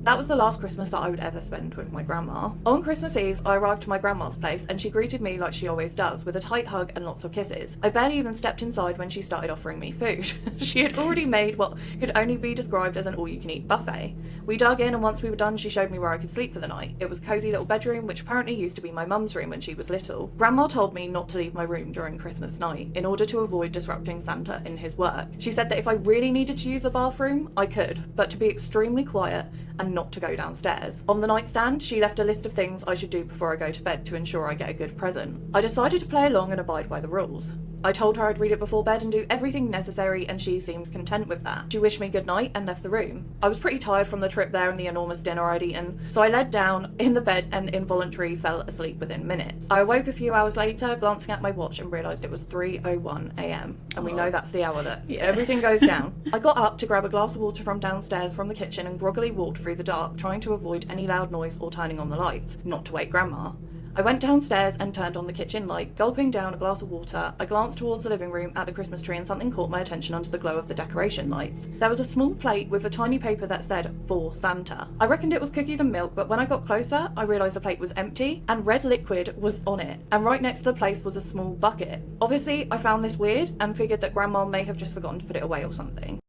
That was the last Christmas that I would ever spend with my grandma. On Christmas Eve, I arrived to my grandma's place and she greeted me like she always does, with a tight hug and lots of kisses. I barely even stepped inside when she started offering me food. She had already made what could only be described as an all-you-can-eat buffet. We dug in, and once we were done, she showed me where I could sleep for the night. It was a cosy little bedroom, which apparently used to be my mum's room when she was little. Grandma told me not to leave my room during Christmas night in order to avoid disrupting Santa in his work. She said that if I really needed to use the bathroom, I could, but to be extremely quiet and not to go downstairs. On the nightstand, she left a list of things I should do before I go to bed to ensure I get a good present. I decided to play along and abide by the rules. I told her I'd read it before bed and do everything necessary, and she seemed content with that. She wished me good night and left the room. I was pretty tired from the trip there and the enormous dinner I'd eaten, so I laid down in the bed and involuntarily fell asleep within minutes. I awoke a few hours later, glancing at my watch, and realised it was 3:01 a.m. And we know that's the hour that everything goes down. I got up to grab a glass of water from downstairs from the kitchen and groggily walked through the dark, trying to avoid any loud noise or turning on the lights, not to wake Grandma. I went downstairs and turned on the kitchen light. Gulping down a glass of water, I glanced towards the living room at the Christmas tree and something caught my attention under the glow of the decoration lights. There was a small plate with a tiny paper that said, "For Santa." I reckoned it was cookies and milk, but when I got closer, I realised the plate was empty and red liquid was on it. And right next to the place was a small bucket. Obviously, I found this weird and figured that Grandma may have just forgotten to put it away or something.